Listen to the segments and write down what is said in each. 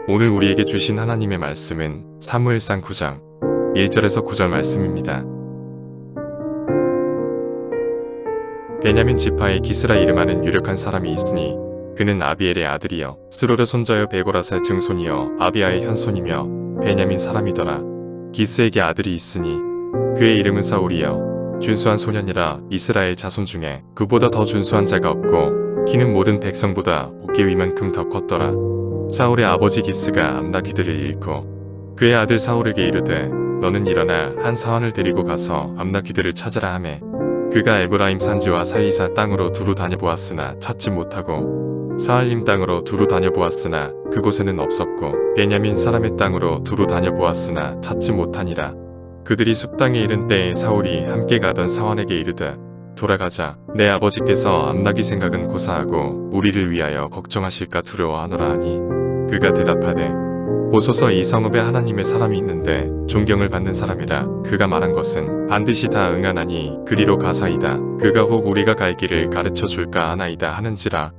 오늘 우리에게 주신 하나님의 말씀은 사무엘상 9장 1절에서 9절 말씀입니다. 베냐민 지파에 기스라 이름하는 유력한 사람이 있으니 그는 아비엘의 아들이여 스루르 손자여 베고라의 증손이여 아비아의 현손이며 베냐민 사람이더라. 기스에게 아들이 있으니 그의 이름은 사울이여 준수한 소년이라 이스라엘 자손 중에 그보다 더 준수한 자가 없고 키는 모든 백성보다 어깨 위만큼 더 컸더라. 사울의 아버지 기스가 암나 귀들을 잃고 그의 아들 사울에게 이르되 너는 일어나 한 사환을 데리고 가서 암나 귀들을 찾으라 하매 그가 에브라임 산지와 살리사 땅으로 두루 다녀보았으나 찾지 못하고 사알림 땅으로 두루 다녀보았으나 그곳에는 없었고 베냐민 사람의 땅으로 두루 다녀보았으나 찾지 못하니라. 그들이 숲땅에 이른 때에 사울이 함께 가던 사환에게 이르되 돌아가자. 내 아버지께서 암나귀 생각은 고사하고 우리를 위하여 걱정하실까 두려워하노라 하니 그가 대답하되 보소서 이 성읍에 하나님의 사람이 있는데 존경을 받는 사람이라. 그가 말한 것은 반드시 다 응하나니 그리로 가사이다. 그가 혹 우리가 갈 길을 가르쳐 줄까 하나이다 하는지라.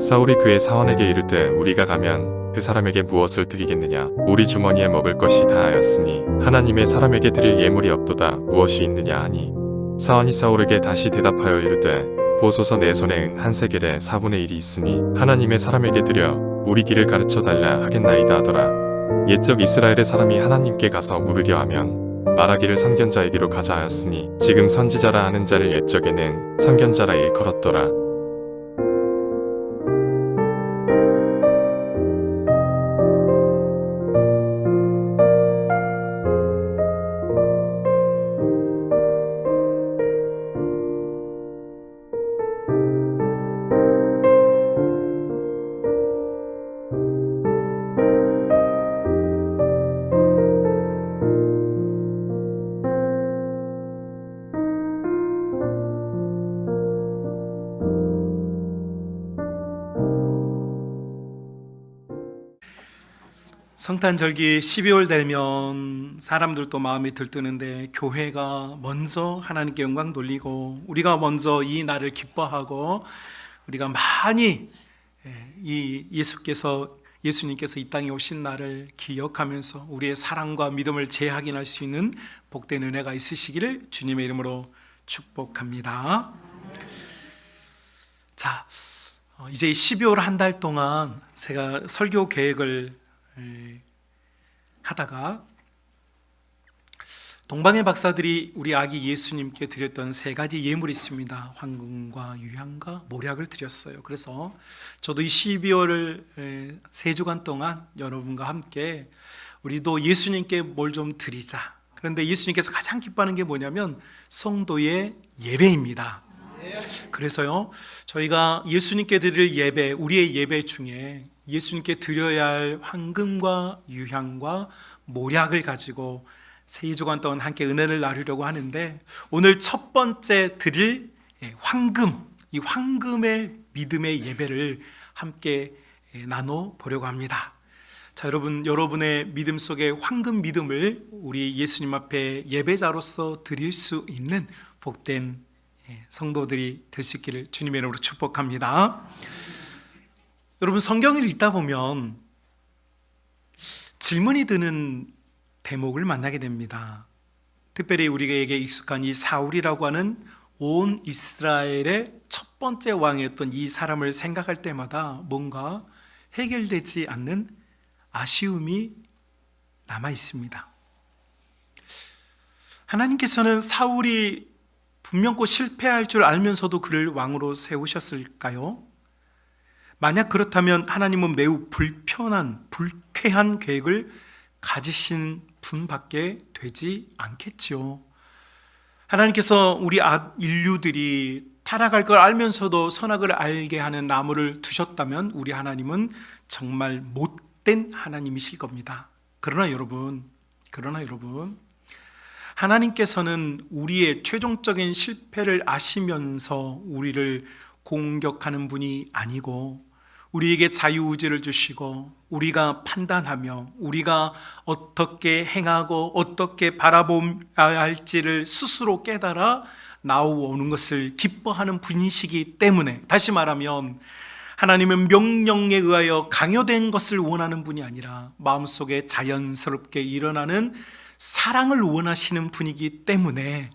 사울이 그의 사원에게 이르되 우리가 가면 그 사람에게 무엇을 드리겠느냐. 우리 주머니에 먹을 것이 다하였으니 하나님의 사람에게 드릴 예물이 없도다. 무엇이 있느냐 하니 사원이 사울에게 다시 대답하여 이르되 보소서 내 손에 은 한 세겔의 4분의 1이 있으니 하나님의 사람에게 드려 우리 길을 가르쳐 달라 하겠나이다 하더라. 옛적 이스라엘의 사람이 하나님께 가서 물으려 하면 말하기를 선견자에게로 가자 하였으니 지금 선지자라 하는 자를 옛적에는 선견자라 일컬었더라. 성탄절기 12월 되면 사람들도 마음이 들뜨는데 교회가 먼저 하나님께 영광 돌리고 우리가 먼저 이 날을 기뻐하고 우리가 많이 예수님께서 이 땅에 오신 날을 기억하면서 우리의 사랑과 믿음을 재확인할 수 있는 복된 은혜가 있으시기를 주님의 이름으로 축복합니다. 자, 이제 12월 한 달 동안 제가 설교 계획을 하다가 동방의 박사들이 우리 아기 예수님께 드렸던 세 가지 예물이 있습니다. 황금과 유향과 모략을 드렸어요. 그래서 저도 이 12월을 세 주간 동안 여러분과 함께 우리도 예수님께 뭘 좀 드리자. 그런데 예수님께서 가장 기뻐하는 게 뭐냐면 성도의 예배입니다. 그래서요, 저희가 예수님께 드릴 예배, 우리의 예배 중에 예수님께 드려야 할 황금과 유향과 모략을 가지고 세 주간 동안 함께 은혜를 나누려고 하는데 오늘 첫 번째 드릴 황금, 이 황금의 믿음의 예배를 함께 나눠보려고 합니다. 자, 여러분의 믿음 속에 황금 믿음을 우리 예수님 앞에 예배자로서 드릴 수 있는 복된 성도들이 될 수 있기를 주님의 이름으로 축복합니다. 여러분, 성경을 읽다 보면 질문이 드는 대목을 만나게 됩니다. 특별히 우리에게 익숙한 이 사울이라고 하는 온 이스라엘의 첫 번째 왕이었던 이 사람을 생각할 때마다 뭔가 해결되지 않는 아쉬움이 남아 있습니다. 하나님께서는 사울이 분명코 실패할 줄 알면서도 그를 왕으로 세우셨을까요? 만약 그렇다면 하나님은 매우 불쾌한 계획을 가지신 분밖에 되지 않겠지요. 하나님께서 우리 인류들이 타락할 걸 알면서도 선악을 알게 하는 나무를 두셨다면 우리 하나님은 정말 못된 하나님이실 겁니다. 그러나 여러분, 하나님께서는 우리의 최종적인 실패를 아시면서 우리를 공격하는 분이 아니고 우리에게 자유의지를 주시고 우리가 판단하며 우리가 어떻게 행하고 어떻게 바라봐야 할지를 스스로 깨달아 나오는 것을 기뻐하는 분이시기 때문에, 다시 말하면 하나님은 명령에 의하여 강요된 것을 원하는 분이 아니라 마음속에 자연스럽게 일어나는 사랑을 원하시는 분이기 때문에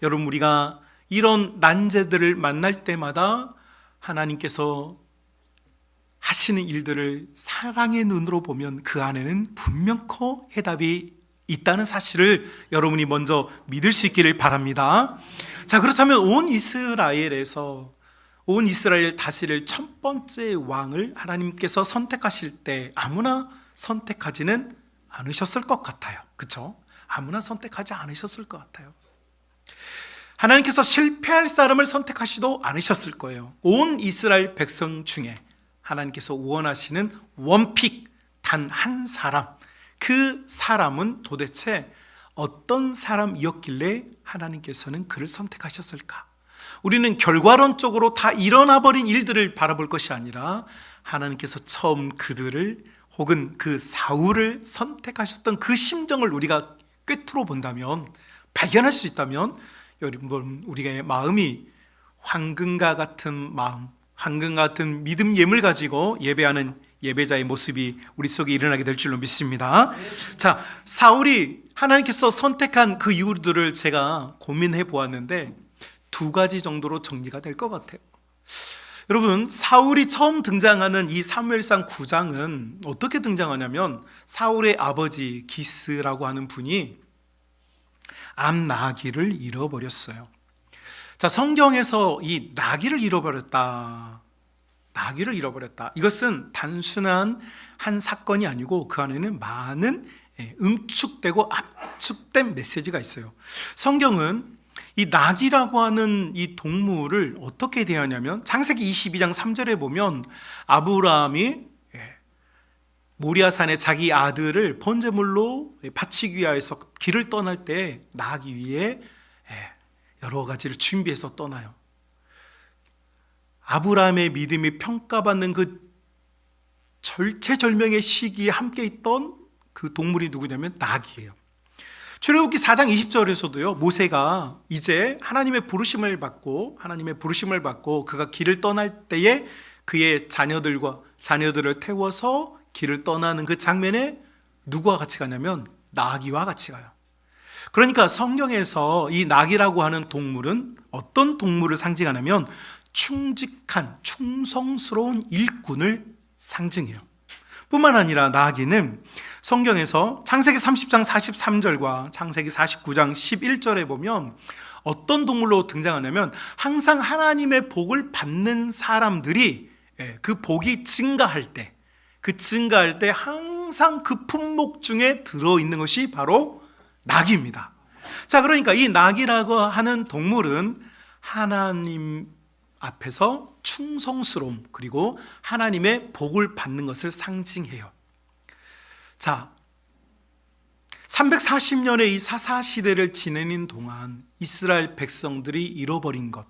여러분, 우리가 이런 난제들을 만날 때마다 하나님께서 하시는 일들을 사랑의 눈으로 보면 그 안에는 분명코 해답이 있다는 사실을 여러분이 먼저 믿을 수 있기를 바랍니다. 자, 그렇다면 온 이스라엘 다스릴 첫 번째 왕을 하나님께서 선택하실 때 아무나 선택하지는 않으셨을 것 같아요. 그렇죠? 아무나 선택하지 않으셨을 것 같아요. 하나님께서 실패할 사람을 선택하시도 않으셨을 거예요. 온 이스라엘 백성 중에 하나님께서 원하시는 원픽 단 한 사람, 그 사람은 도대체 어떤 사람이었길래 하나님께서는 그를 선택하셨을까? 우리는 결과론적으로 다 일어나 버린 일들을 바라볼 것이 아니라 하나님께서 처음 그들을 혹은 그 사울을 선택하셨던 그 심정을 우리가 꿰뚫어 본다면, 발견할 수 있다면 여러분, 우리의 마음이 황금과 같은 마음, 황금과 같은 믿음 예물 가지고 예배하는 예배자의 모습이 우리 속에 일어나게 될 줄로 믿습니다. 자, 사울이 하나님께서 선택한 그 이유들을 제가 고민해 보았는데 두 가지 정도로 정리가 될 것 같아요. 여러분, 사울이 처음 등장하는 이 사무엘상 9장은 어떻게 등장하냐면 사울의 아버지 기스라고 하는 분이 암나기를 잃어버렸어요. 자, 성경에서 이 나귀를 잃어버렸다, 이것은 단순한 한 사건이 아니고 그 안에는 많은 응축되고 압축된 메시지가 있어요. 성경은 이 나귀라고 하는 이 동물을 어떻게 대하냐면 창세기 22장 3절에 보면 아브라함이 모리아산에 자기 아들을 번제물로 바치기 위해서 길을 떠날 때 나귀 위에 여러 가지를 준비해서 떠나요. 아브라함의 믿음이 평가받는 그 절체절명의 시기에 함께 있던 그 동물이 누구냐면 나귀예요. 출애굽기 4장 20절에서도요, 모세가 이제 하나님의 부르심을 받고 그가 길을 떠날 때에 그의 자녀들을 태워서 길을 떠나는 그 장면에 누구와 같이 가냐면 나귀와 같이 가요. 그러니까 성경에서 이 나귀라고 하는 동물은 어떤 동물을 상징하냐면 충직한, 충성스러운 일꾼을 상징해요. 뿐만 아니라 나귀는 성경에서 창세기 30장 43절과 창세기 49장 11절에 보면 어떤 동물로 등장하냐면 항상 하나님의 복을 받는 사람들이 그 복이 증가할 때 항상 그 품목 중에 들어있는 것이 바로 나귀입니다. 자, 그러니까 이 나귀라고 하는 동물은 하나님 앞에서 충성스러움 그리고 하나님의 복을 받는 것을 상징해요. 자, 340년의 이 사사시대를 지내는 동안 이스라엘 백성들이 잃어버린 것,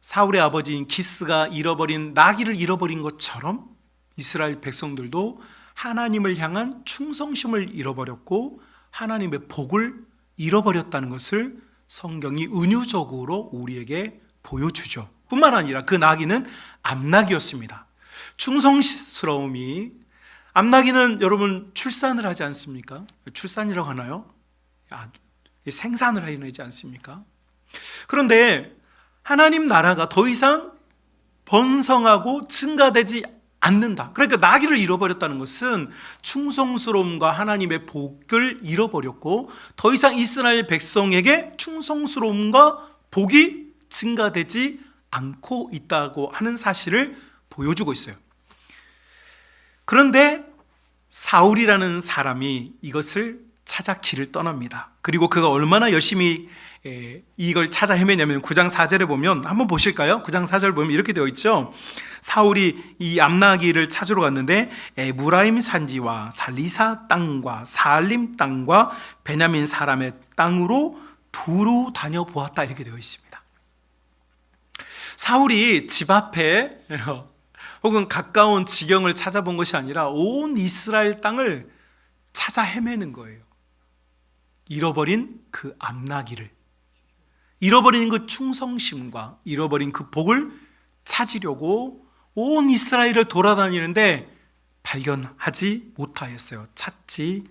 사울의 아버지인 기스가 잃어버린 나귀를 잃어버린 것처럼 이스라엘 백성들도 하나님을 향한 충성심을 잃어버렸고 하나님의 복을 잃어버렸다는 것을 성경이 은유적으로 우리에게 보여주죠. 뿐만 아니라 그 나귀는 암나귀였습니다. 충성스러움이, 암나귀는 여러분 출산을 하지 않습니까? 출산이라고 하나요? 생산을 해내지 않습니까? 그런데 하나님 나라가 더 이상 번성하고 증가되지 않는다. 그러니까 나귀를 잃어버렸다는 것은 충성스러움과 하나님의 복을 잃어버렸고 더 이상 이스라엘 백성에게 충성스러움과 복이 증가되지 않고 있다고 하는 사실을 보여주고 있어요. 그런데 사울이라는 사람이 이것을 찾아 길을 떠납니다. 그리고 그가 얼마나 열심히 이걸 찾아 헤매냐면 9장 4절에 보면 한번 보실까요? 9장 4절 보면 이렇게 되어 있죠. 사울이 이 암나귀를 찾으러 갔는데 에브라임 산지와 살리사 땅과 살림 땅과 베냐민 사람의 땅으로 두루 다녀보았다, 이렇게 되어 있습니다. 사울이 집 앞에 혹은 가까운 지경을 찾아본 것이 아니라 온 이스라엘 땅을 찾아 헤매는 거예요. 잃어버린 그 암나귀를, 잃어버린 그 충성심과 잃어버린 그 복을 찾으려고 온 이스라엘을 돌아다니는데 발견하지 못하였어요. 찾지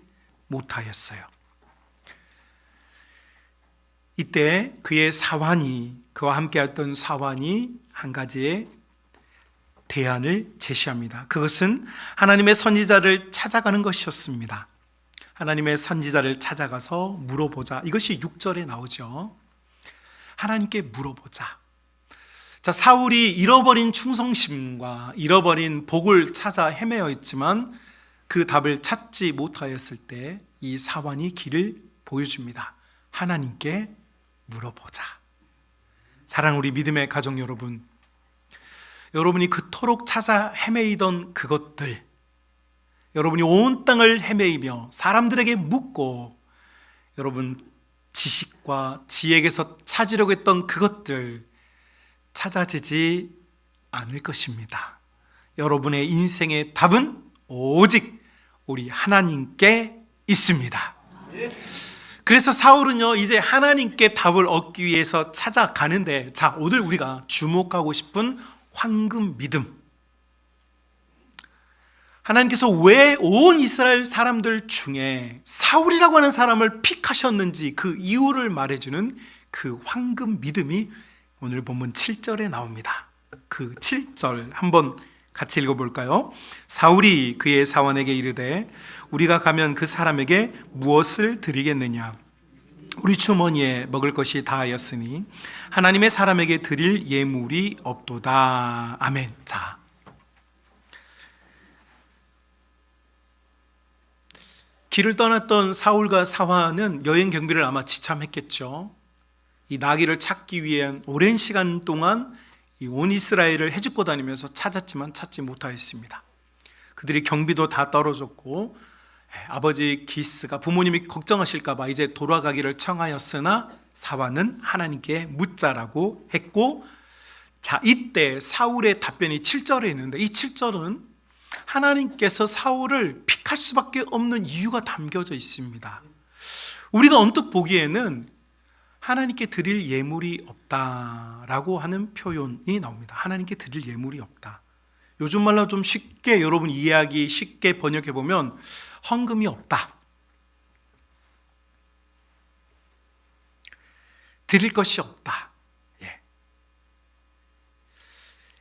못하였어요. 이때 그와 함께했던 사환이 한 가지의 대안을 제시합니다. 그것은 하나님의 선지자를 찾아가는 것이었습니다. 하나님의 선지자를 찾아가서 물어보자. 이것이 6절에 나오죠. 하나님께 물어보자. 자, 사울이 잃어버린 충성심과 잃어버린 복을 찾아 헤매어 있지만 그 답을 찾지 못하였을 때 이 사환이 길을 보여줍니다. 하나님께 물어보자. 사랑하는 우리 믿음의 가족 여러분, 여러분이 그토록 찾아 헤매이던 그것들, 여러분이 온 땅을 헤매이며 사람들에게 묻고 여러분 지식과 지혜에게서 찾으려고 했던 그것들 찾아지지 않을 것입니다. 여러분의 인생의 답은 오직 우리 하나님께 있습니다. 그래서 사울은요, 이제 하나님께 답을 얻기 위해서 찾아가는데, 자, 오늘 우리가 주목하고 싶은 황금 믿음. 하나님께서 왜 온 이스라엘 사람들 중에 사울이라고 하는 사람을 픽하셨는지 그 이유를 말해주는 그 황금 믿음이 오늘 본문 7절에 나옵니다. 그 7절 한번 같이 읽어볼까요? 사울이 그의 사원에게 이르되 우리가 가면 그 사람에게 무엇을 드리겠느냐? 우리 주머니에 먹을 것이 다하였으니 하나님의 사람에게 드릴 예물이 없도다. 아멘. 자, 길을 떠났던 사울과 사환은 여행 경비를 아마 지참했겠죠. 이 나귀를 찾기 위한 오랜 시간 동안 이 온 이스라엘을 헤집고 다니면서 찾았지만 찾지 못하였습니다. 그들이 경비도 다 떨어졌고 아버지 기스가 부모님이 걱정하실까 봐 이제 돌아가기를 청하였으나 사환은 하나님께 묻자라고 했고, 자, 이때 사울의 답변이 7절에 있는데 이 7절은 하나님께서 사울을 픽할 수밖에 없는 이유가 담겨져 있습니다. 우리가 언뜻 보기에는 하나님께 드릴 예물이 없다라고 하는 표현이 나옵니다. 하나님께 드릴 예물이 없다. 요즘 말로 좀 쉽게 여러분 이해하기 쉽게 번역해 보면 헌금이 없다. 드릴 것이 없다. 예.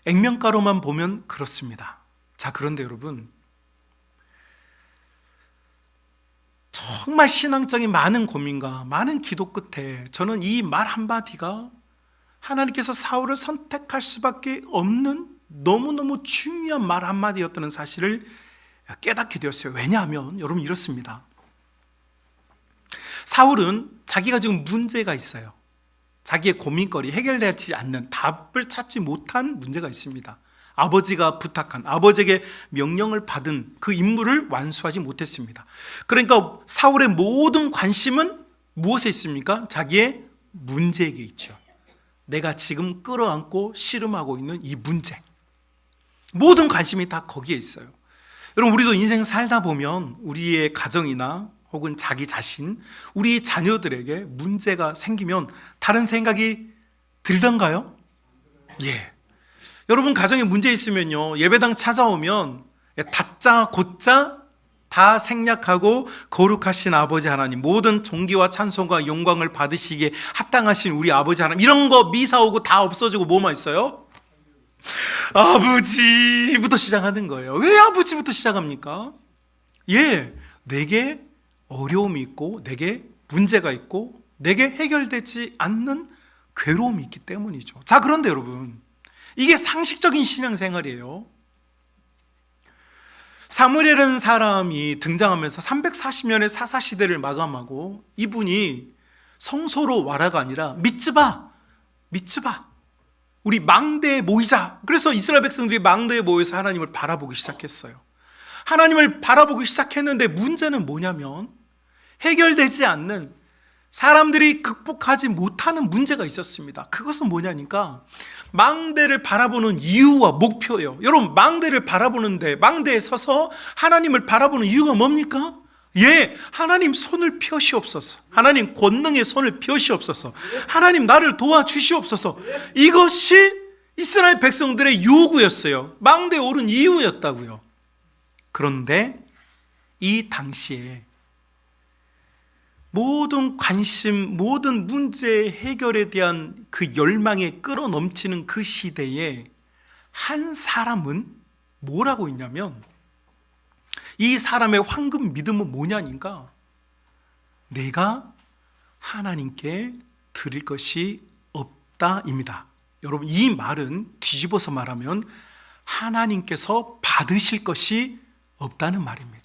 액면가로만 보면 그렇습니다. 자, 그런데 여러분, 정말 신앙적인 많은 고민과 많은 기도 끝에 저는 이 말 한마디가 하나님께서 사울을 선택할 수밖에 없는 너무너무 중요한 말 한마디였다는 사실을 깨닫게 되었어요. 왜냐하면 여러분 이렇습니다. 사울은 자기가 지금 문제가 있어요. 자기의 고민거리, 해결되지 않는 답을 찾지 못한 문제가 있습니다. 아버지가 부탁한, 아버지에게 명령을 받은 그 임무를 완수하지 못했습니다. 그러니까 사울의 모든 관심은 무엇에 있습니까? 자기의 문제에게 있죠. 내가 지금 끌어안고 씨름하고 있는 이 문제, 모든 관심이 다 거기에 있어요. 여러분, 우리도 인생 살다 보면 우리의 가정이나 혹은 자기 자신, 우리 자녀들에게 문제가 생기면 다른 생각이 들던가요? 예. 여러분 가정에 문제 있으면요, 예배당 찾아오면 다짜 곧자 다 생략하고 거룩하신 아버지 하나님, 모든 존귀와 찬송과 영광을 받으시기에 합당하신 우리 아버지 하나님, 이런 거 미사오고 다 없어지고 뭐만 있어요? 아버지부터 시작하는 거예요. 왜 아버지부터 시작합니까? 예, 내게 어려움이 있고 내게 문제가 있고 내게 해결되지 않는 괴로움이 있기 때문이죠. 자, 그런데 여러분, 이게 상식적인 신앙생활이에요. 사무엘이라는 사람이 등장하면서 340년의 사사시대를 마감하고 이분이 성소로 와라가 아니라 미츠바, 우리 망대에 모이자. 그래서 이스라엘 백성들이 망대에 모여서 하나님을 바라보기 시작했어요. 하나님을 바라보기 시작했는데 문제는 뭐냐면 해결되지 않는, 사람들이 극복하지 못하는 문제가 있었습니다. 그것은 뭐냐니까 망대를 바라보는 이유와 목표예요. 여러분, 망대를 바라보는데 망대에 서서 하나님을 바라보는 이유가 뭡니까? 예, 하나님 손을 펴시옵소서. 하나님 권능의 손을 펴시옵소서. 하나님 나를 도와주시옵소서. 이것이 이스라엘 백성들의 요구였어요. 망대에 오른 이유였다고요. 그런데 이 당시에 모든 관심, 모든 문제 해결에 대한 그 열망에 끌어넘치는 그 시대에 한 사람은 뭐라고 했냐면, 이 사람의 황금 믿음은 뭐냐니까, 내가 하나님께 드릴 것이 없다입니다. 여러분, 이 말은 뒤집어서 말하면 하나님께서 받으실 것이 없다는 말입니다.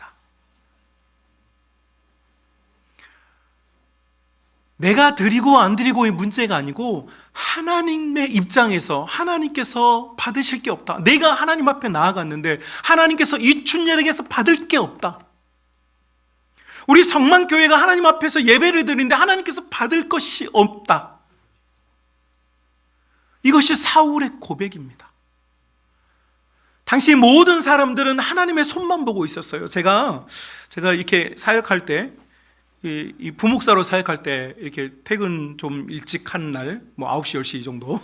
내가 드리고 안 드리고의 문제가 아니고 하나님의 입장에서 하나님께서 받으실 게 없다. 내가 하나님 앞에 나아갔는데 하나님께서 이 춘절에게서 받을 게 없다. 우리 성만교회가 하나님 앞에서 예배를 드리는데 하나님께서 받을 것이 없다. 이것이 사울의 고백입니다. 당시 모든 사람들은 하나님의 손만 보고 있었어요. 제가 이렇게 사역할 때, 이 부목사로 사역할 때 이렇게 퇴근 좀 일찍 하는 날, 뭐 9시, 10시 이 정도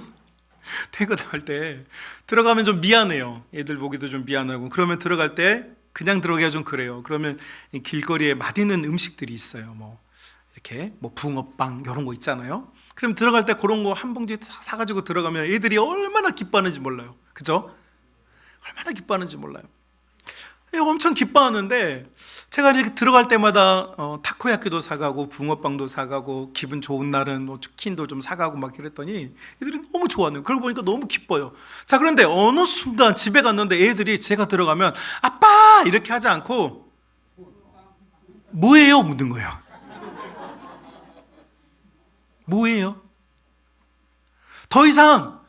퇴근할 때 들어가면 좀 미안해요. 애들 보기도 좀 미안하고. 그러면 들어갈 때 그냥 들어가기가 좀 그래요. 그러면 길거리에 맛있는 음식들이 있어요. 뭐 이렇게 뭐 붕어빵 이런 거 있잖아요. 그럼 들어갈 때 그런 거 한 봉지 사가지고 들어가면 애들이 얼마나 기뻐하는지 몰라요. 그죠? 얼마나 기뻐하는지 몰라요. 엄청 기뻐하는데 제가 이렇게 들어갈 때마다 타코야키도 사가고 붕어빵도 사가고 기분 좋은 날은 치킨도 좀 사가고 막 이랬더니 애들이 너무 좋아하는, 그러고 보니까 너무 기뻐요. 자, 그런데 어느 순간 집에 갔는데 애들이 제가 들어가면 아빠 이렇게 하지 않고 뭐예요? 묻는 거예요. 뭐예요? 더 이상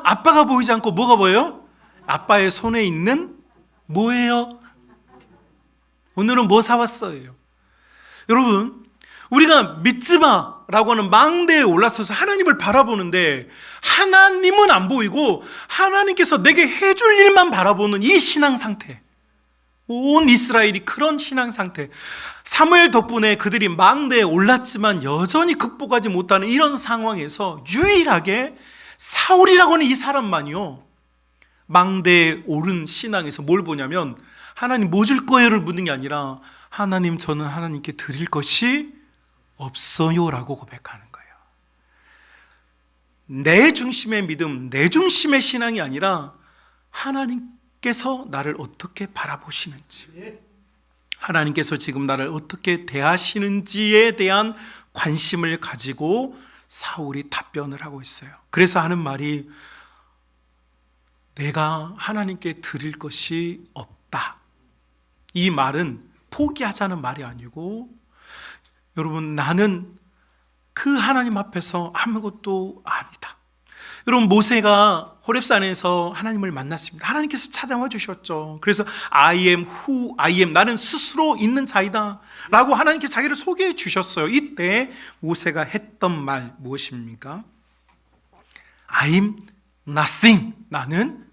아빠가 보이지 않고 뭐가 보여요? 아빠의 손에 있는 뭐예요? 오늘은 뭐 사왔어요? 여러분, 우리가 미tz바라고 하는 망대에 올라서서 하나님을 바라보는데 하나님은 안 보이고 하나님께서 내게 해줄 일만 바라보는 이 신앙 상태, 온 이스라엘이 그런 신앙 상태, 사무엘 덕분에 그들이 망대에 올랐지만 여전히 극복하지 못하는 이런 상황에서 유일하게 사울이라고 하는 이 사람만이요, 망대에 오른 신앙에서 뭘 보냐면 하나님 뭐 줄 거예요를 묻는 게 아니라 하나님, 저는 하나님께 드릴 것이 없어요 라고 고백하는 거예요. 내 중심의 믿음, 내 중심의 신앙이 아니라 하나님께서 나를 어떻게 바라보시는지, 하나님께서 지금 나를 어떻게 대하시는지에 대한 관심을 가지고 사울이 답변을 하고 있어요. 그래서 하는 말이 내가 하나님께 드릴 것이 없다. 이 말은 포기하자는 말이 아니고, 여러분, 나는 그 하나님 앞에서 아무것도 아니다. 여러분, 모세가 호렙산에서 하나님을 만났습니다. 하나님께서 찾아와 주셨죠. 그래서 I am who I am, 나는 스스로 있는 자이다 라고 하나님께서 자기를 소개해 주셨어요. 이때 모세가 했던 말 무엇입니까? I am nothing, 나는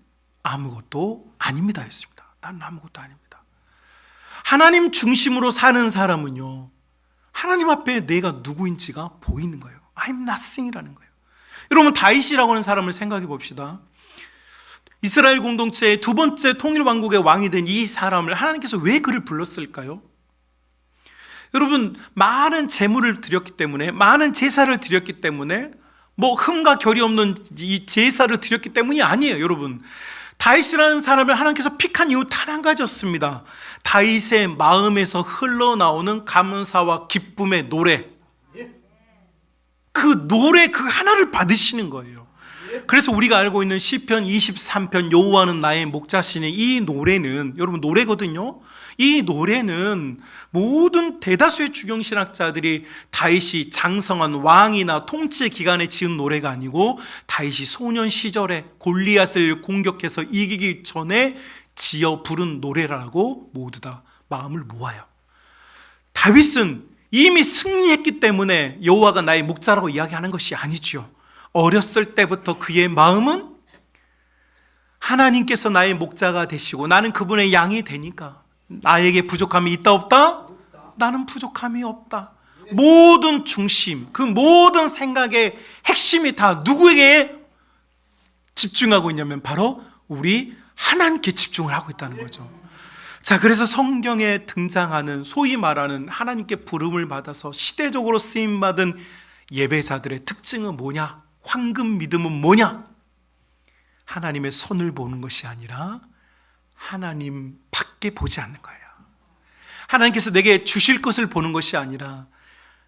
아무것도 아닙니다 했습니다. 나는 아무것도 아닙니다. 하나님 중심으로 사는 사람은요, 하나님 앞에 내가 누구인지가 보이는 거예요. I'm nothing이라는 거예요. 여러분, 다윗이라고 하는 사람을 생각해 봅시다. 이스라엘 공동체의 두 번째 통일왕국의 왕이 된 이 사람을 하나님께서 왜 그를 불렀을까요? 여러분, 많은 제물을 드렸기 때문에, 많은 제사를 드렸기 때문에, 뭐 흠과 결이 없는 이 제사를 드렸기 때문이 아니에요. 여러분, 다윗이라는 사람을 하나님께서 픽한 이유 단 한 가지였습니다. 다윗의 마음에서 흘러나오는 감사와 기쁨의 노래, 그 노래 그 하나를 받으시는 거예요. 그래서 우리가 알고 있는 시편 23편 여호와는 나의 목자시니, 이 노래는 여러분 노래거든요. 이 노래는 모든 대다수의 주경신학자들이 다윗이 장성한 왕이나 통치 기간에 지은 노래가 아니고 다윗이 소년 시절에 골리앗을 공격해서 이기기 전에 지어 부른 노래라고 모두 다 마음을 모아요. 다윗은 이미 승리했기 때문에 여호와가 나의 목자라고 이야기하는 것이 아니지요. 어렸을 때부터 그의 마음은 하나님께서 나의 목자가 되시고 나는 그분의 양이 되니까 나에게 부족함이 있다 없다? 나는 부족함이 없다. 모든 중심, 그 모든 생각의 핵심이 다 누구에게 집중하고 있냐면 바로 우리 하나님께 집중을 하고 있다는 거죠. 자, 그래서 성경에 등장하는 소위 말하는 하나님께 부름을 받아서 시대적으로 쓰임받은 예배자들의 특징은 뭐냐? 황금 믿음은 뭐냐? 하나님의 손을 보는 것이 아니라 하나님 밖에 보지 않는 거예요. 하나님께서 내게 주실 것을 보는 것이 아니라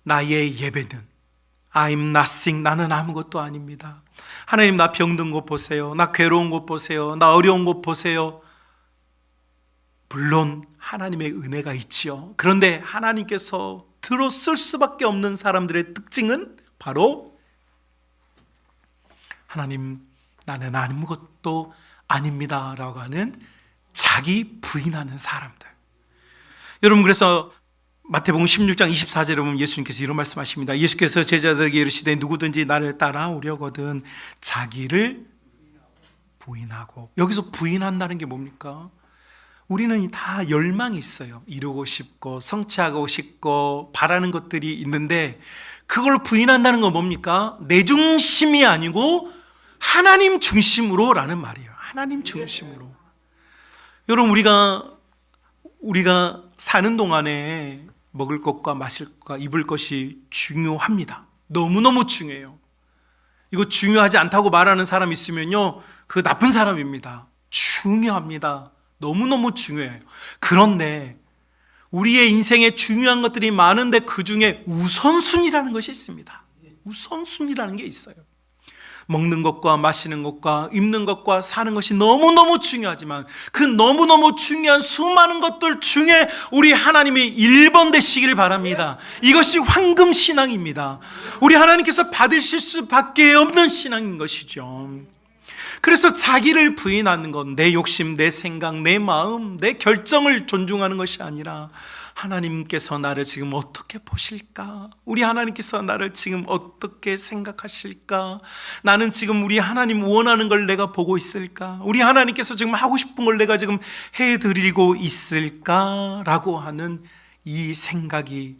나의 예배는 I'm nothing, 나는 아무것도 아닙니다. 하나님, 나 병든 것 보세요. 나 괴로운 것 보세요. 나 어려운 것 보세요. 물론 하나님의 은혜가 있지요. 그런데 하나님께서 들어쓸 수밖에 없는 사람들의 특징은 바로 하나님, 나는 아무것도 아닙니다 라고 하는 자기 부인하는 사람들. 여러분, 그래서 마태복음 16장 24절에 보면 예수님께서 이런 말씀하십니다. 예수께서 제자들에게 이르시되 누구든지 나를 따라오려거든 자기를 부인하고. 여기서 부인한다는 게 뭡니까? 우리는 다 열망이 있어요. 이루고 싶고 성취하고 싶고 바라는 것들이 있는데, 그걸 부인한다는 건 뭡니까? 내 중심이 아니고 하나님 중심으로 라는 말이에요. 하나님 중심으로. 여러분, 우리가 사는 동안에 먹을 것과 마실 것과 입을 것이 중요합니다. 너무너무 중요해요. 이거 중요하지 않다고 말하는 사람 있으면요, 그 나쁜 사람입니다. 중요합니다. 너무너무 중요해요. 그런데 우리의 인생에 중요한 것들이 많은데 그 중에 우선순위라는 것이 있습니다. 우선순위라는 게 있어요. 먹는 것과 마시는 것과 입는 것과 사는 것이 너무너무 중요하지만 그 너무너무 중요한 수많은 것들 중에 우리 하나님이 1번 되시기를 바랍니다. 이것이 황금 신앙입니다. 우리 하나님께서 받으실 수밖에 없는 신앙인 것이죠. 그래서 자기를 부인하는 건 내 욕심, 내 생각, 내 마음, 내 결정을 존중하는 것이 아니라 하나님께서 나를 지금 어떻게 보실까? 우리 하나님께서 나를 지금 어떻게 생각하실까? 나는 지금 우리 하나님 원하는 걸 내가 보고 있을까? 우리 하나님께서 지금 하고 싶은 걸 내가 지금 해드리고 있을까? 라고 하는 이 생각이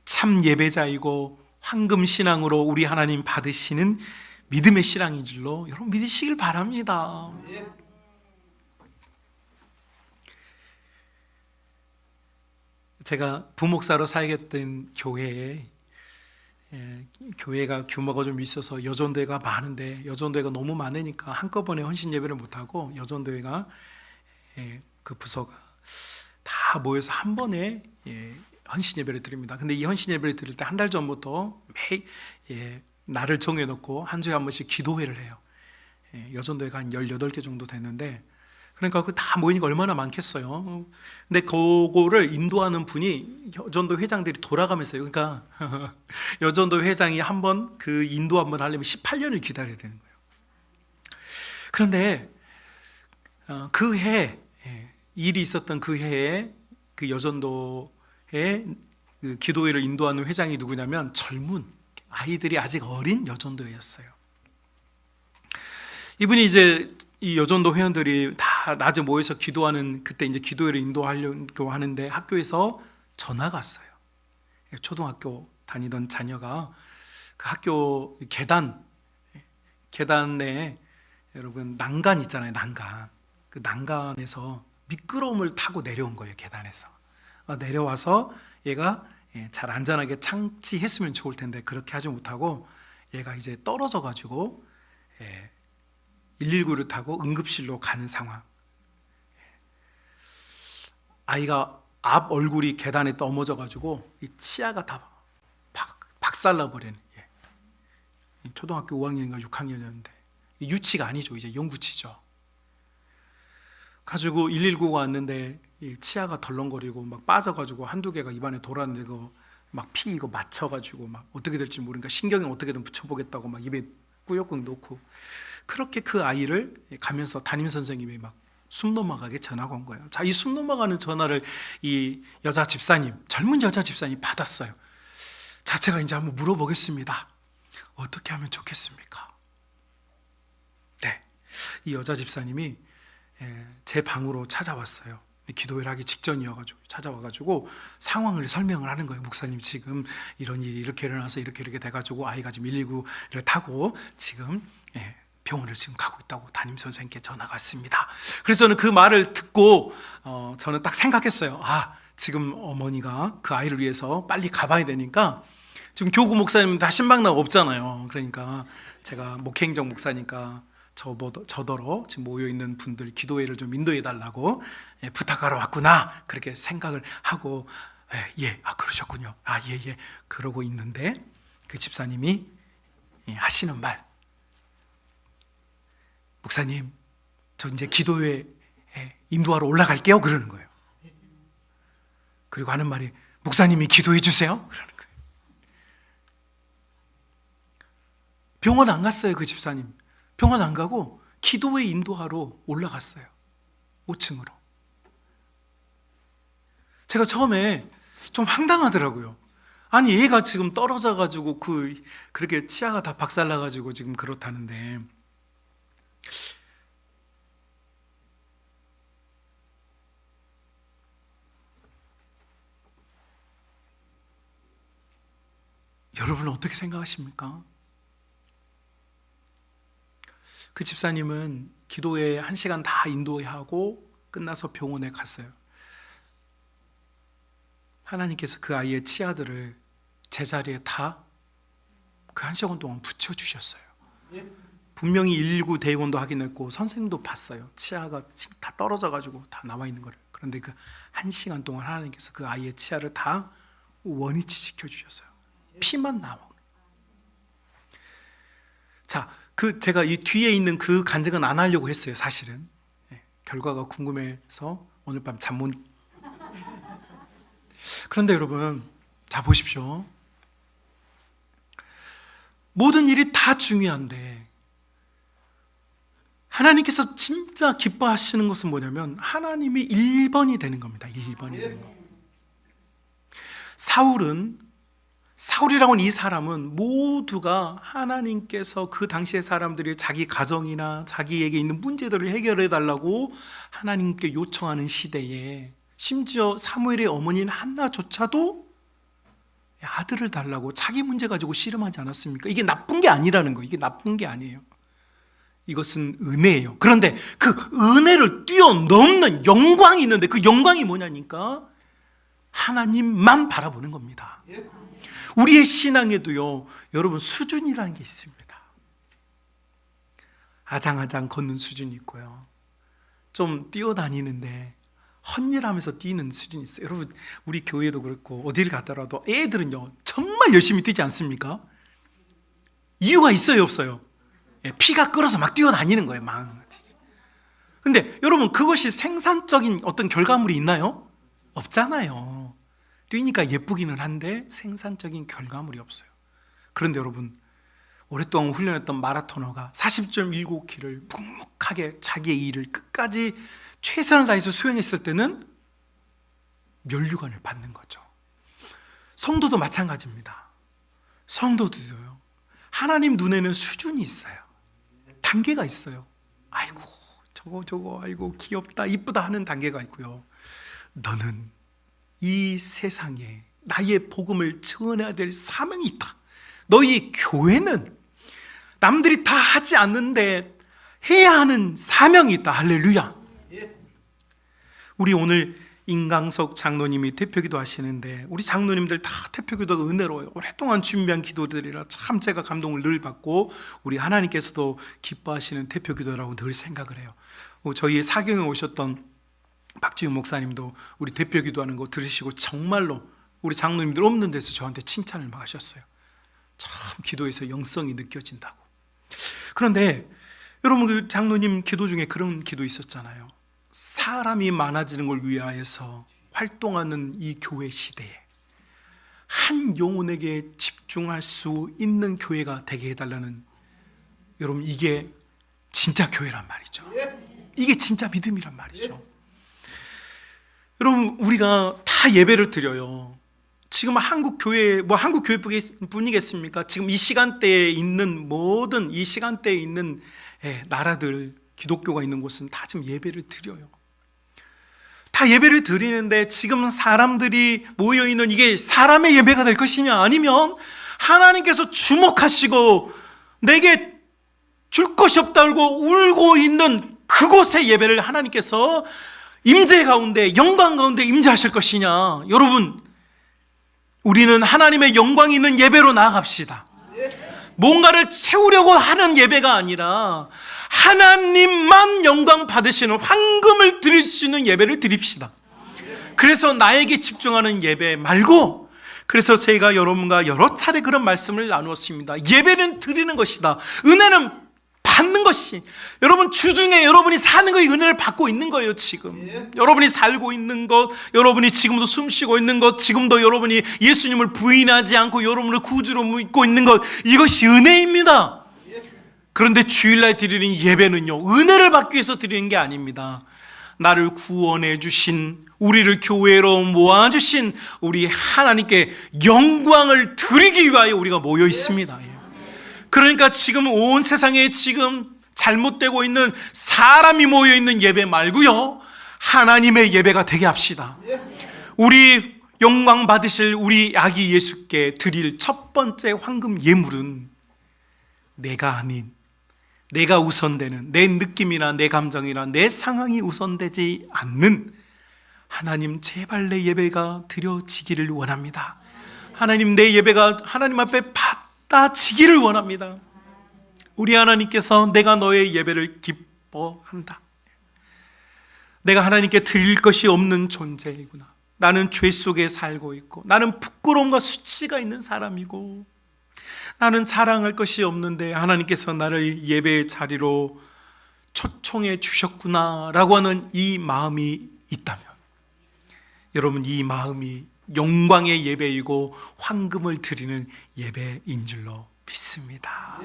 참 예배자이고 황금 신앙으로 우리 하나님 받으시는 믿음의 신앙인 줄로 여러분 믿으시길 바랍니다. 제가 부목사로 사역했던 교회에 교회가 규모가 좀 있어서 여전대회가 많은데 여전대회가 너무 많으니까 한꺼번에 헌신 예배를 못하고 여전대회가 그 부서가 다 모여서 한 번에 헌신 예배를 드립니다. 근데 이 헌신 예배를 드릴 때 한 달 전부터 매일 날을 정해놓고 한 주에 한 번씩 기도회를 해요. 여전대회가 한 18개 정도 됐는데, 그러니까 그 다 모이니까 얼마나 많겠어요. 근데 그거를 인도하는 분이 여전도 회장들이 돌아가면서요. 그러니까 여전도 회장이 한 번 그 인도 한 번 하려면 18년을 기다려야 되는 거예요. 그런데 그 해 일이 있었던 그 해에 그 여전도에 그 기도회를 인도하는 회장이 누구냐면 젊은 아이들이 아직 어린 여전도였어요. 이분이 이제 이 여전도 회원들이 다 낮에 모여서 기도하는 그때 이제 기도회를 인도하려고 하는데 학교에서 전화가 왔어요. 초등학교 다니던 자녀가 그 학교 계단에 여러분 난간 있잖아요. 난간. 그 난간에서 미끄러움을 타고 내려온 거예요. 계단에서. 내려와서 얘가 잘 안전하게 창치했으면 좋을 텐데 그렇게 하지 못하고 얘가 이제 떨어져 가지고 119를 타고 응급실로 가는 상황. 아이가 앞 얼굴이 계단에 넘어져 가지고 이 치아가 다 박살나 버리는. 초등학교 5학년인가 6학년이었는데 유치가 아니죠. 이제 영구치죠. 가지고 119가 왔는데 이 치아가 덜렁거리고 막 빠져가지고 한두 개가 입안에 돌았는데 그거 막 피 이거 맞춰가지고 막 어떻게 될지 모르니까 신경에 어떻게든 붙여보겠다고 막 입에 꾸역꾸역 놓고 그렇게 그 아이를 가면서 담임 선생님이 막 숨 넘어가게 전화가 온 거예요. 자, 이 숨 넘어가는 전화를 이 여자 집사님, 젊은 여자 집사님이 받았어요. 자, 제가 이제 한번 물어보겠습니다. 어떻게 하면 좋겠습니까? 네, 이 여자 집사님이 제 방으로 찾아왔어요. 기도회를 하기 직전이어가지고 찾아와가지고 상황을 설명을 하는 거예요. 목사님, 지금 이런 일이 이렇게 일어나서 이렇게 돼가지고 아이가 지금 119를 타고 지금 병원을 지금 가고 있다고 담임 선생님께 전화가 왔습니다. 그래서 저는 그 말을 듣고 저는 딱 생각했어요. 지금 어머니가 그 아이를 위해서 빨리 가봐야 되니까, 지금 교구 목사님 다 신방나가 없잖아요. 그러니까 제가 목회행정 목사니까 저더러 지금 모여있는 분들 기도회를 좀 인도해 달라고 부탁하러 왔구나, 그렇게 생각을 하고, 그러셨군요. 예. 그러고 있는데 그 집사님이 하시는 말, 목사님, 저 이제 기도회 인도하러 올라갈게요, 그러는 거예요. 그리고 하는 말이, 목사님이 기도해 주세요, 그러는 거예요. 병원 안 갔어요. 그 집사님 병원 안 가고 기도회 인도하러 올라갔어요, 5층으로. 제가 처음에 좀 황당하더라고요. 아니, 얘가 지금 떨어져 가지고 그렇게 치아가 다 박살나 가지고 지금 그렇다는데, 여러분은 어떻게 생각하십니까? 그 집사님은 기도회 1시간 다 인도하고 끝나서 병원에 갔어요. 하나님께서 그 아이의 치아들을 제자리에 다 그 1시간 동안 붙여주셨어요. 분명히 119 대의원도 확인했고 선생님도 봤어요. 치아가 다 떨어져가지고 다 나와 있는 거를. 그런데 그 1시간 동안 하나님께서 그 아이의 치아를 다 원위치 시켜주셨어요. 피만 나오고. 자, 제가 이 뒤에 있는 그 간증은 안 하려고 했어요, 사실은. 결과가 궁금해서 오늘 밤 잠 못. 그런데 여러분, 자 보십시오. 모든 일이 다 중요한데 하나님께서 진짜 기뻐하시는 것은 뭐냐면, 하나님이 1번이 되는 겁니다. 1번이 되는 거. 사울이라고는 이 사람은 모두가 하나님께서 그 당시의 사람들이 자기 가정이나 자기에게 있는 문제들을 해결해 달라고 하나님께 요청하는 시대에, 심지어 사무엘의 어머니인 한나조차도 아들을 달라고 자기 문제 가지고 씨름하지 않았습니까? 이게 나쁜 게 아니라는 거예요. 이게 나쁜 게 아니에요. 이것은 은혜예요. 그런데 그 은혜를 뛰어넘는 영광이 있는데, 그 영광이 뭐냐니까 하나님만 바라보는 겁니다. 우리의 신앙에도요, 여러분, 수준이라는 게 있습니다. 아장아장 걷는 수준이 있고요, 좀 뛰어다니는데 헛일하면서 뛰는 수준이 있어요. 여러분, 우리 교회도 그렇고 어디를 가더라도 애들은요 정말 열심히 뛰지 않습니까? 이유가 있어요, 없어요? 피가 끓어서 막 뛰어다니는 거예요, 막. 근데 여러분, 그것이 생산적인 어떤 결과물이 있나요? 없잖아요. 뛰니까 예쁘기는 한데 생산적인 결과물이 없어요. 그런데 여러분, 오랫동안 훈련했던 마라토너가 40.19km를 묵묵하게 자기의 일을 끝까지 최선을 다해서 수행했을 때는 면류관을 받는 거죠. 성도도 마찬가지입니다. 성도도요, 하나님 눈에는 수준이 있어요. 단계가 있어요. 아이고 저거 아이고 귀엽다 이쁘다 하는 단계가 있고요, 너는 이 세상에 나의 복음을 전해야 될 사명이 있다. 너희 교회는 남들이 다 하지 않는데 해야 하는 사명이 있다. 할렐루야. 우리 오늘 임강석 장로님이 대표기도 하시는데, 우리 장로님들 다 대표기도가 은혜로워요. 오랫동안 준비한 기도들이라 참 제가 감동을 늘 받고, 우리 하나님께서도 기뻐하시는 대표기도라고 늘 생각을 해요. 저희 사경에 오셨던 박지훈 목사님도 우리 대표기도하는 거 들으시고 정말로 우리 장로님들 없는 데서 저한테 칭찬을 막 하셨어요. 참 기도에서 영성이 느껴진다고. 그런데 여러분, 그 장로님 기도 중에 그런 기도 있었잖아요. 사람이 많아지는 걸 위하여서 활동하는 이 교회 시대에 한 영혼에게 집중할 수 있는 교회가 되게 해달라는, 여러분, 이게 진짜 교회란 말이죠. 이게 진짜 믿음이란 말이죠. 여러분, 우리가 다 예배를 드려요. 지금 한국 교회, 한국 교회뿐이겠습니까? 지금 이 시간대에 있는 모든, 이 시간대에 있는 나라들, 기독교가 있는 곳은 다 지금 예배를 드려요. 다 예배를 드리는데, 지금 사람들이 모여있는 이게 사람의 예배가 될 것이냐, 아니면 하나님께서 주목하시고 내게 줄 것이 없다고 울고 있는 그곳의 예배를 하나님께서 임재 가운데, 영광 가운데 임재하실 것이냐? 여러분, 우리는 하나님의 영광이 있는 예배로 나아갑시다. 뭔가를 채우려고 하는 예배가 아니라 하나님만 영광 받으시는, 황금을 드릴 수 있는 예배를 드립시다. 그래서 나에게 집중하는 예배 말고, 그래서 제가 여러분과 여러 차례 그런 말씀을 나누었습니다. 예배는 드리는 것이다. 은혜는 받는 것이, 여러분 주중에 여러분이 사는 거에 은혜를 받고 있는 거예요. 지금 여러분이 살고 있는 것, 여러분이 지금도 숨쉬고 있는 것, 지금도 여러분이 예수님을 부인하지 않고 여러분을 구주로 믿고 있는 것, 이것이 은혜입니다. 그런데 주일날 드리는 예배는요, 은혜를 받기 위해서 드리는 게 아닙니다. 나를 구원해 주신, 우리를 교회로 모아주신 우리 하나님께 영광을 드리기 위하여 우리가 모여 있습니다. 그러니까 지금 온 세상에 지금 잘못되고 있는 사람이 모여 있는 예배 말고요, 하나님의 예배가 되게 합시다. 우리 영광 받으실 우리 아기 예수께 드릴 첫 번째 황금 예물은 내가 아닌, 내가 우선되는, 내 느낌이나 내 감정이나 내 상황이 우선되지 않는, 하나님 제발 내 예배가 드려지기를 원합니다. 하나님, 내 예배가 하나님 앞에 받아지기를 원합니다. 우리 하나님께서 내가 너의 예배를 기뻐한다, 내가 하나님께 드릴 것이 없는 존재이구나, 나는 죄 속에 살고 있고, 나는 부끄러움과 수치가 있는 사람이고, 나는 자랑할 것이 없는데 하나님께서 나를 예배의 자리로 초청해 주셨구나 라고 하는 이 마음이 있다면, 여러분, 이 마음이 영광의 예배이고 황금을 드리는 예배인 줄로 믿습니다.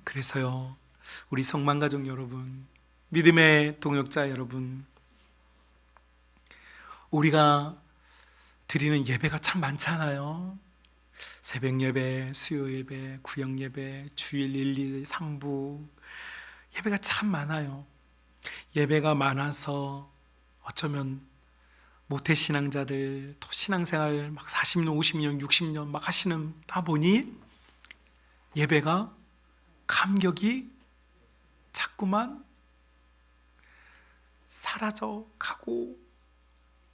그래서요, 우리 성만가족 여러분, 믿음의 동역자 여러분, 우리가 드리는 예배가 참 많잖아요. 새벽 예배, 수요 예배, 구역 예배, 주일 1, 2, 3부 예배가 참 많아요. 예배가 많아서 어쩌면 모태신앙자들, 또 신앙생활 막 40년, 50년, 60년 막 하시는 다 보니 예배가 감격이 자꾸만 사라져 가고,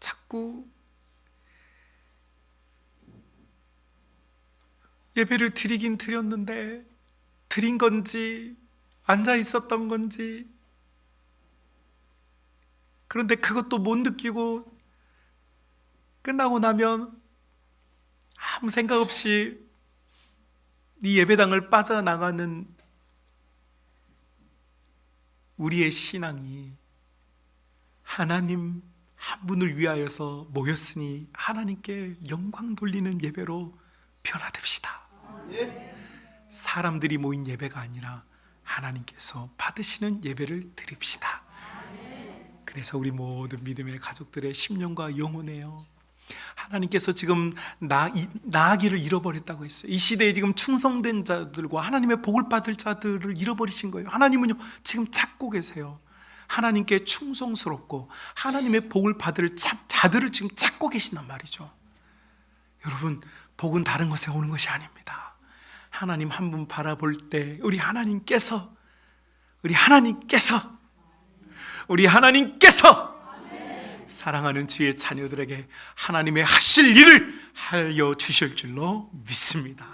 자꾸 예배를 드리긴 드렸는데 드린 건지 앉아 있었던 건지, 그런데 그것도 못 느끼고 끝나고 나면 아무 생각 없이 이 예배당을 빠져나가는 우리의 신앙이 하나님 한 분을 위하여서 모였으니 하나님께 영광 돌리는 예배로 변화됩시다. 사람들이 모인 예배가 아니라 하나님께서 받으시는 예배를 드립시다. 그래서 우리 모든 믿음의 가족들의 심령과 영혼에요, 하나님께서 지금 나아기를 잃어버렸다고 했어요. 이 시대에 지금 충성된 자들과 하나님의 복을 받을 자들을 잃어버리신 거예요. 하나님은요, 지금 찾고 계세요. 하나님께 충성스럽고 하나님의 복을 받을 자들을 지금 찾고 계신단 말이죠. 여러분, 복은 다른 것에 오는 것이 아닙니다. 하나님 한 분 바라볼 때 우리 하나님께서 사랑하는 주의 자녀들에게 하나님의 하실 일을 하여 주실 줄로 믿습니다.